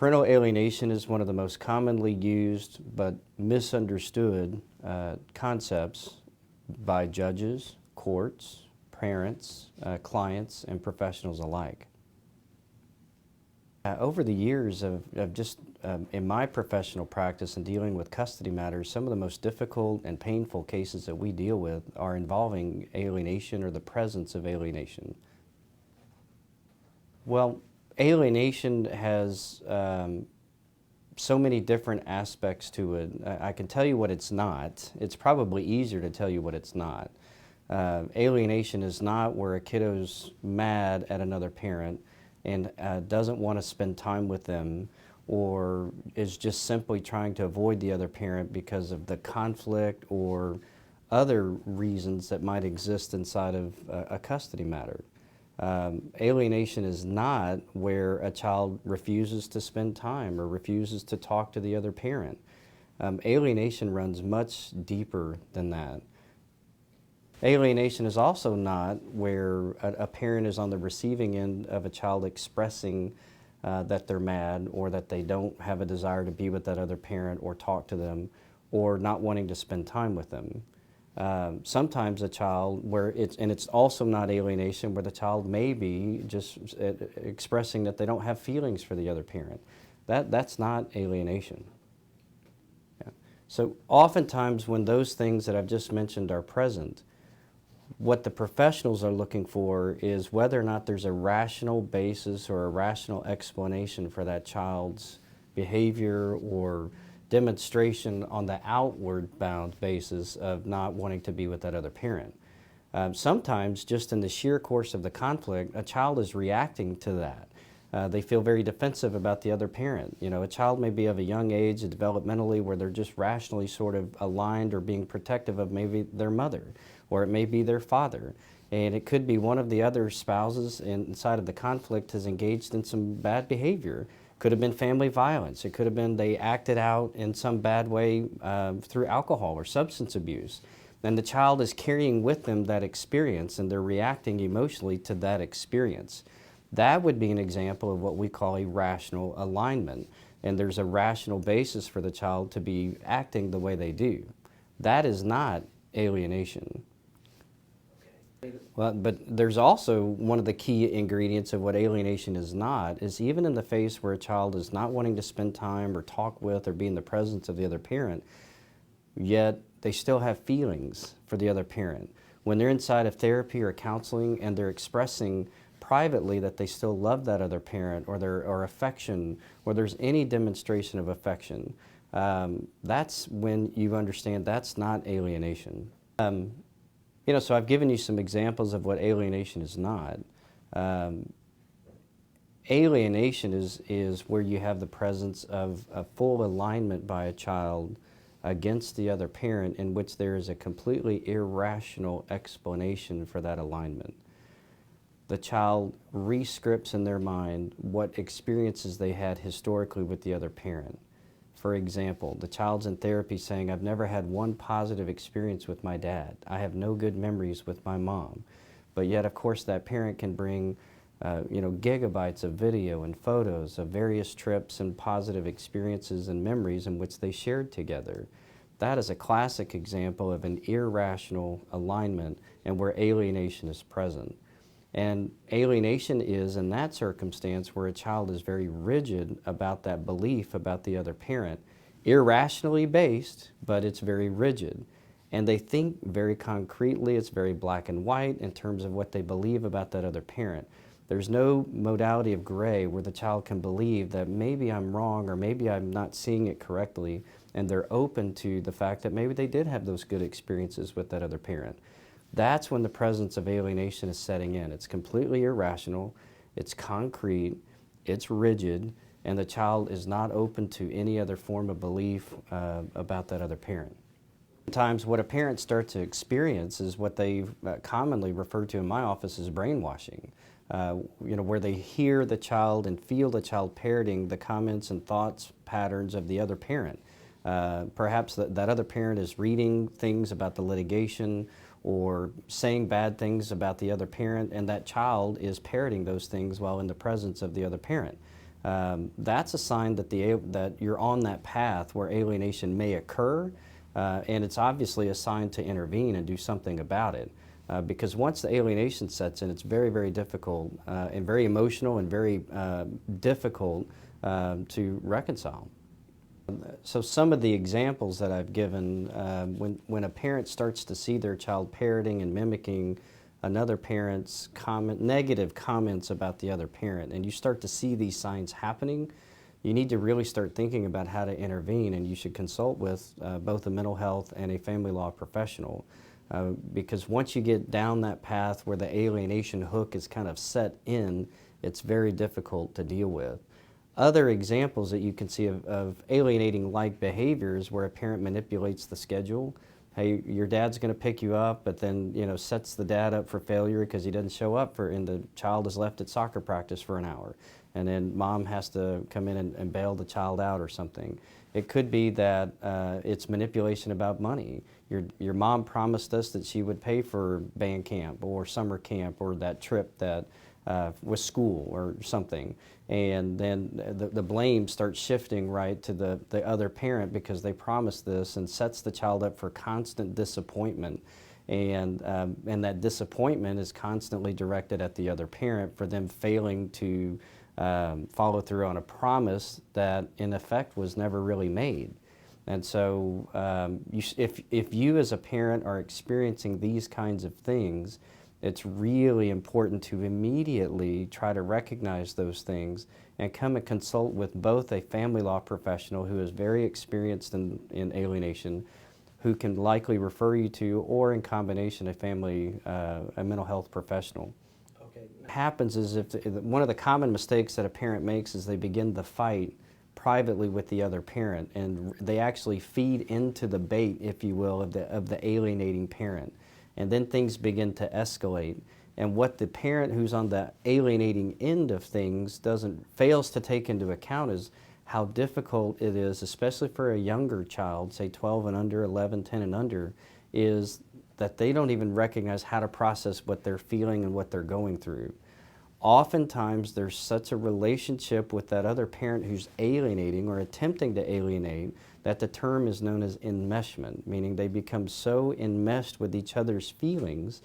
Parental alienation is one of the most commonly used but misunderstood concepts by judges, courts, parents, clients, and professionals alike. Over the years of in my professional practice and dealing with custody matters, some of the most difficult and painful cases that we deal with are involving alienation or the presence of alienation. Well, alienation has so many different aspects to it. I can tell you what it's not. It's probably easier to tell you what it's not. Alienation is not where a kiddo's mad at another parent and doesn't want to spend time with them, or is just simply trying to avoid the other parent because of the conflict or other reasons that might exist inside of a custody matter. Alienation is not where a child refuses to spend time or refuses to talk to the other parent. Alienation runs much deeper than that. Alienation is also not where a parent is on the receiving end of a child expressing that they're mad or that they don't have a desire to be with that other parent or talk to them or not wanting to spend time with them. Sometimes a child it's also not alienation where the child may be just expressing that they don't have feelings for the other parent. That's not alienation. Yeah. So oftentimes when those things that I've just mentioned are present, what the professionals are looking for is whether or not there's a rational basis or a rational explanation for that child's behavior or demonstration on the outward bound basis of not wanting to be with that other parent. Sometimes just in the sheer course of the conflict, a child is reacting to that. They feel very defensive about the other parent. You know, a child may be of a young age, developmentally, where they're just rationally sort of aligned or being protective of maybe their mother, or it may be their father. And it could be one of the other spouses inside of the conflict has engaged in some bad behavior. Could have been family violence. It could have been they acted out in some bad way through alcohol or substance abuse. And the child is carrying with them that experience and they're reacting emotionally to that experience. That would be an example of what we call a rational alignment. And there's a rational basis for the child to be acting the way they do. That is not alienation. Well, but there's also one of the key ingredients of what alienation is not, is even in the face where a child is not wanting to spend time or talk with or be in the presence of the other parent, yet they still have feelings for the other parent. When they're inside of therapy or counseling and they're expressing privately that they still love that other parent or affection, or there's any demonstration of affection, that's when you understand that's not alienation. You know, so I've given you some examples of what alienation is not. Alienation is where you have the presence of a full alignment by a child against the other parent in which there is a completely irrational explanation for that alignment. The child re-scripts in their mind what experiences they had historically with the other parent. For example, the child's in therapy saying, I've never had one positive experience with my dad. I have no good memories with my mom. But yet, of course, that parent can bring gigabytes of video and photos of various trips and positive experiences and memories in which they shared together. That is a classic example of an irrational alignment and where alienation is present. And alienation is, in that circumstance, where a child is very rigid about that belief about the other parent, irrationally based, but it's very rigid. And they think very concretely, it's very black and white in terms of what they believe about that other parent. There's no modality of gray where the child can believe that maybe I'm wrong or maybe I'm not seeing it correctly, and they're open to the fact that maybe they did have those good experiences with that other parent. That's when the presence of alienation is setting in. It's completely irrational, it's concrete, it's rigid, and the child is not open to any other form of belief about that other parent. Sometimes what a parent starts to experience is what they commonly refer to in my office as brainwashing. Where they hear the child and feel the child parroting the comments and thoughts patterns of the other parent. Perhaps that other parent is reading things about the litigation or saying bad things about the other parent, and that child is parroting those things while in the presence of the other parent. that's a sign that, that you're on that path where alienation may occur, and it's obviously a sign to intervene and do something about it. Because once the alienation sets in, it's very, very difficult and very emotional and very difficult to reconcile. So some of the examples that I've given, when a parent starts to see their child parroting and mimicking another parent's negative comments about the other parent, and you start to see these signs happening, you need to really start thinking about how to intervene, and you should consult with both a mental health and a family law professional. Because once you get down that path where the alienation hook is kind of set in, it's very difficult to deal with. Other examples that you can see of alienating like behaviors where a parent manipulates the schedule. Hey, your dad's going to pick you up, but then sets the dad up for failure because he doesn't show up and the child is left at soccer practice for an hour, and then mom has to come in and bail the child out or something. It could be that it's manipulation about money. Your mom promised us that she would pay for band camp or summer camp or that trip that was school or something, and then the blame starts shifting right to the other parent because they promised this, and sets the child up for constant disappointment, and that disappointment is constantly directed at the other parent for them failing to follow through on a promise that in effect was never really made. And so if you as a parent are experiencing these kinds of things, it's really important to immediately try to recognize those things and come and consult with both a family law professional who is very experienced in alienation, who can likely refer you to, or in combination, a mental health professional. Okay. What happens is one of the common mistakes that a parent makes is they begin the fight privately with the other parent, and they actually feed into the bait, if you will, of the alienating parent. And then things begin to escalate. And what the parent who's on the alienating end of things fails to take into account is how difficult it is, especially for a younger child, say 12 and under, 11, 10 and under, is that they don't even recognize how to process what they're feeling and what they're going through. Oftentimes there's such a relationship with that other parent who's alienating or attempting to alienate that the term is known as enmeshment, meaning they become so enmeshed with each other's feelings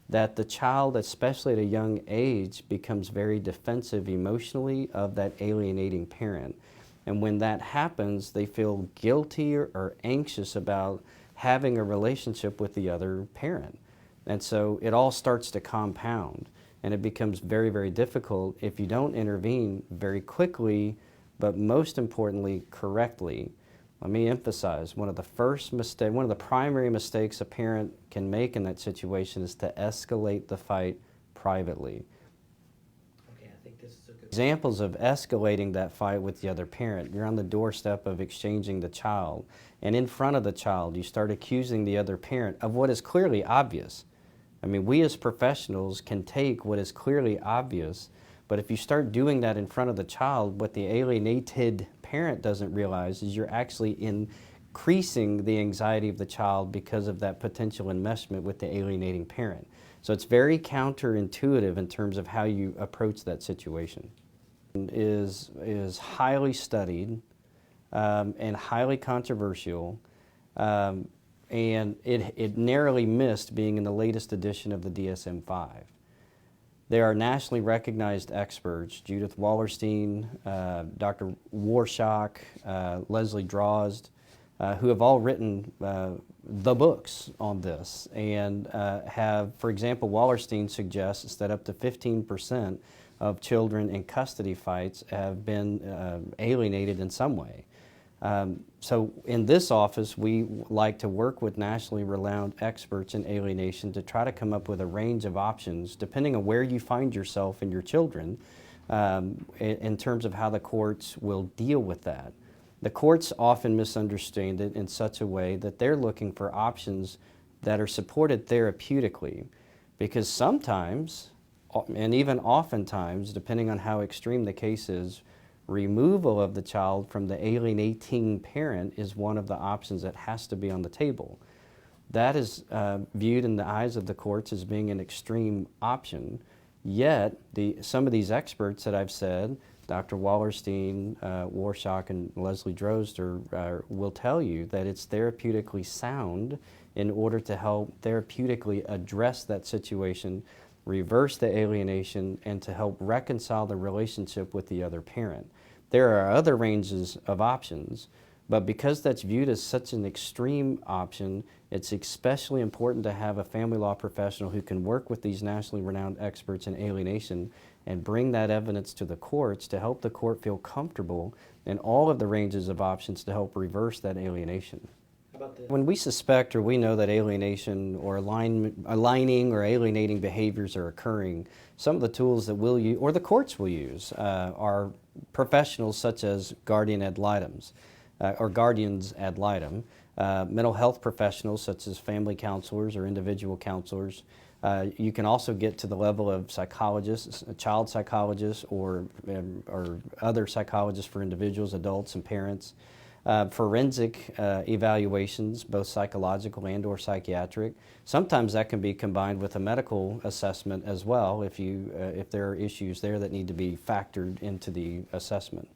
that the child, especially at a young age, becomes very defensive emotionally of that alienating parent. And when that happens, they feel guilty or anxious about having a relationship with the other parent. And so it all starts to compound, and it becomes very, very difficult if you don't intervene very quickly, but most importantly, correctly. Let me emphasize, one of the primary mistakes a parent can make in that situation is to escalate the fight privately. Okay, I think this is a good examples of escalating that fight with the other parent. You're on the doorstep of exchanging the child, and in front of the child, you start accusing the other parent of what is clearly obvious. I mean, we as professionals can take what is clearly obvious, but if you start doing that in front of the child, what the alienated parent doesn't realize is you're actually increasing the anxiety of the child because of that potential enmeshment with the alienating parent. So it's very counterintuitive in terms of how you approach that situation. Is highly studied and highly controversial, and it narrowly missed being in the latest edition of the DSM-5. There are nationally recognized experts, Judith Wallerstein, Dr. Warshak, Leslie Drozd, who have all written the books on this, and have, for example, Wallerstein suggests that up to 15% of children in custody fights have been alienated in some way. So in this office, we like to work with nationally renowned experts in alienation to try to come up with a range of options, depending on where you find yourself and your children, in terms of how the courts will deal with that. The courts often misunderstand it in such a way that they're looking for options that are supported therapeutically, because sometimes, and even oftentimes, depending on how extreme the case is, removal of the child from the alienating parent is one of the options that has to be on the table. That is viewed in the eyes of the courts as being an extreme option, yet some of these experts that I've said Dr. Wallerstein, Warshak, and Leslie Drozder will tell you that it's therapeutically sound in order to help therapeutically address that situation, reverse the alienation, and to help reconcile the relationship with the other parent. There are other ranges of options, but because that's viewed as such an extreme option, it's especially important to have a family law professional who can work with these nationally renowned experts in alienation and bring that evidence to the courts to help the court feel comfortable in all of the ranges of options to help reverse that alienation. When we suspect or we know that alienation or aligning or alienating behaviors are occurring, some of the tools that we'll use, or the courts will use, are professionals such as guardian ad litems, or guardians ad litem, mental health professionals such as family counselors or individual counselors. You can also get to the level of psychologists, child psychologists, or other psychologists for individuals, adults, and parents. Forensic evaluations, both psychological and or psychiatric. Sometimes that can be combined with a medical assessment as well if there are issues there that need to be factored into the assessment.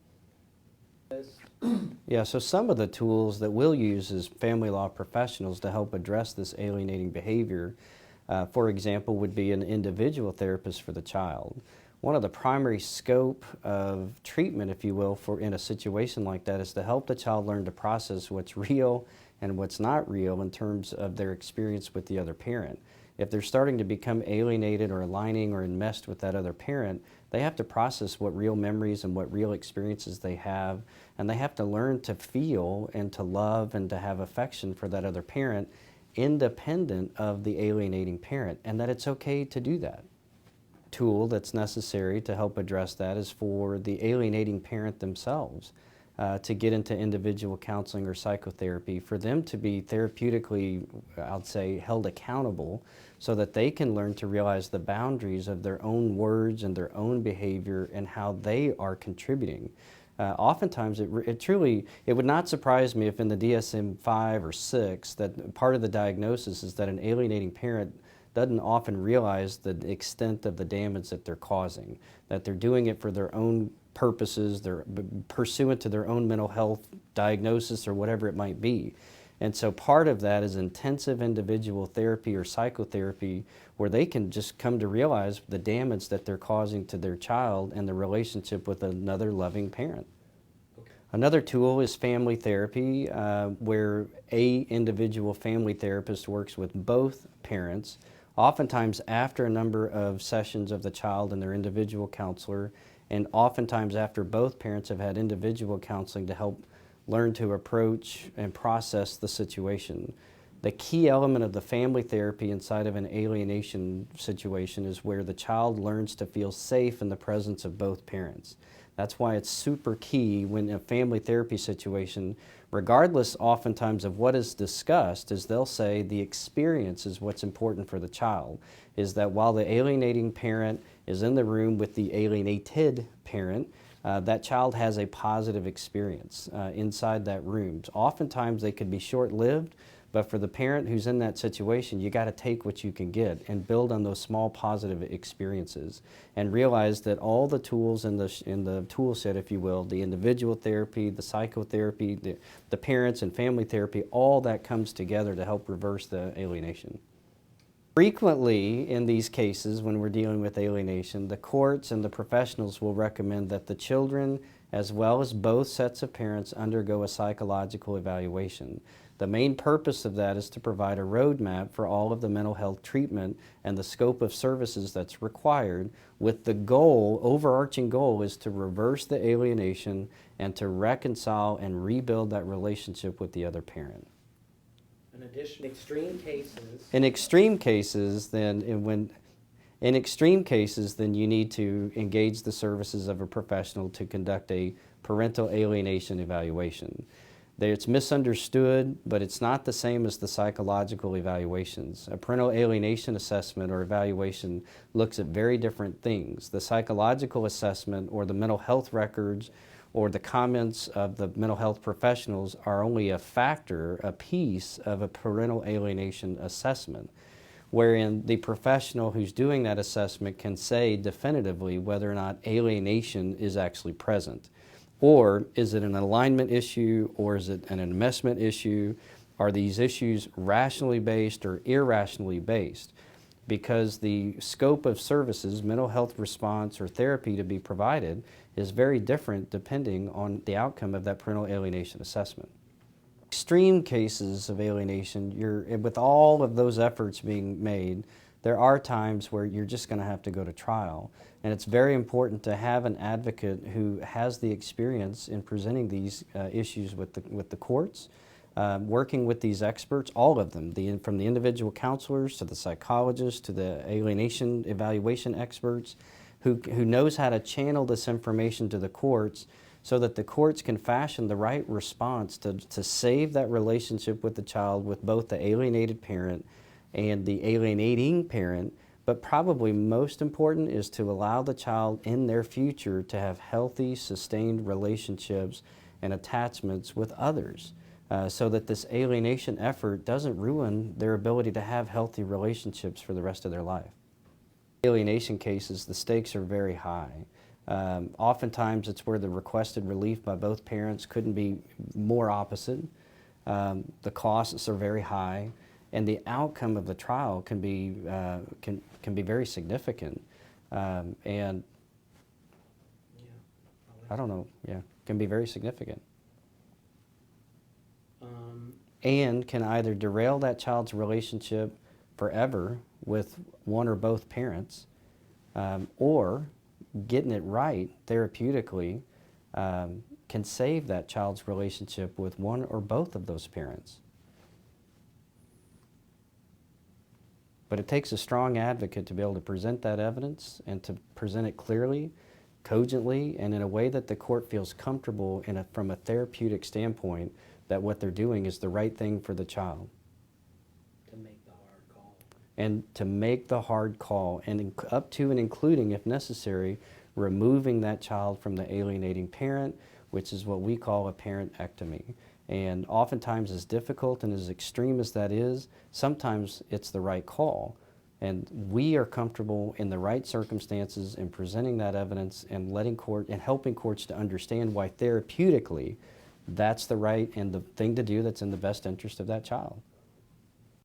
Yeah, so some of the tools that we'll use as family law professionals to help address this alienating behavior, for example, would be an individual therapist for the child. One of the primary scope of treatment, if you will, in a situation like that is to help the child learn to process what's real and what's not real in terms of their experience with the other parent. If they're starting to become alienated or aligning or enmeshed with that other parent, they have to process what real memories and what real experiences they have, and they have to learn to feel and to love and to have affection for that other parent independent of the alienating parent, and that it's okay to do that. Tool that's necessary to help address that is for the alienating parent themselves to get into individual counseling or psychotherapy, for them to be therapeutically, I'd say, held accountable so that they can learn to realize the boundaries of their own words and their own behavior and how they are contributing. Oftentimes, it would not surprise me if in the DSM-5 or 6 that part of the diagnosis is that an alienating parent doesn't often realize the extent of the damage that they're causing, that they're doing it for their own purposes, they're pursuant to their own mental health diagnosis or whatever it might be. And so part of that is intensive individual therapy or psychotherapy where they can just come to realize the damage that they're causing to their child and the relationship with another loving parent. Another tool is family therapy, where an individual family therapist works with both parents, oftentimes after a number of sessions of the child and their individual counselor, and oftentimes after both parents have had individual counseling to help learn to approach and process the situation. The key element of the family therapy inside of an alienation situation is where the child learns to feel safe in the presence of both parents. That's why it's super key when in a family therapy situation, regardless oftentimes of what is discussed, is they'll say the experience is what's important for the child, is that while the alienating parent is in the room with the alienated parent, that child has a positive experience inside that room. Oftentimes they could be short-lived, but for the parent who's in that situation, you got to take what you can get and build on those small positive experiences and realize that all the tools in the tool set, if you will, the individual therapy, the psychotherapy, the parents and family therapy, all that comes together to help reverse the alienation. Frequently in these cases when we're dealing with alienation, the courts and the professionals will recommend that the children as well as both sets of parents undergo a psychological evaluation. The main purpose of that is to provide a roadmap for all of the mental health treatment and the scope of services that's required, with the goal, overarching goal, is to reverse the alienation and to reconcile and rebuild that relationship with the other parent. In addition, extreme cases. In extreme cases, then you need to engage the services of a professional to conduct a parental alienation evaluation. It's misunderstood, but it's not the same as the psychological evaluations. A parental alienation assessment or evaluation looks at very different things. The psychological assessment or the mental health records or the comments of the mental health professionals are only a factor, a piece of a parental alienation assessment. wherein the professional who's doing that assessment can say definitively whether or not alienation is actually present. Or is it an alignment issue, or is it an investment issue? Are these issues rationally based or irrationally based? Because the scope of services, mental health response or therapy to be provided, is very different depending on the outcome of that parental alienation assessment. Extreme cases of alienation, with all of those efforts being made, there are times where you're just going to have to go to trial. And it's very important to have an advocate who has the experience in presenting these issues with the courts, working with these experts, all of them, from the individual counselors to the psychologists to the alienation evaluation experts, who knows how to channel this information to the courts so that the courts can fashion the right response to save that relationship with the child with both the alienated parent and the alienating parent. But probably most important is to allow the child in their future to have healthy, sustained relationships and attachments with others, so that this alienation effort doesn't ruin their ability to have healthy relationships for the rest of their life. Alienation cases, the stakes are very high. Oftentimes it's where the requested relief by both parents couldn't be more opposite. The costs are very high, and the outcome of the trial can be very significant. And I don't know, can be very significant. And can either derail that child's relationship forever with one or both parents, or getting it right therapeutically can save that child's relationship with one or both of those parents. But it takes a strong advocate to be able to present that evidence and to present it clearly, cogently, and in a way that the court feels comfortable from a therapeutic standpoint that what they're doing is the right thing for the child. To make the hard call. And to make the hard call, and up to and including, if necessary, removing that child from the alienating parent, which is what we call a parentectomy. And oftentimes, as difficult and as extreme as that is, sometimes it's the right call. And we are comfortable in the right circumstances in presenting that evidence and helping courts to understand why therapeutically that's the right and the thing to do that's in the best interest of that child.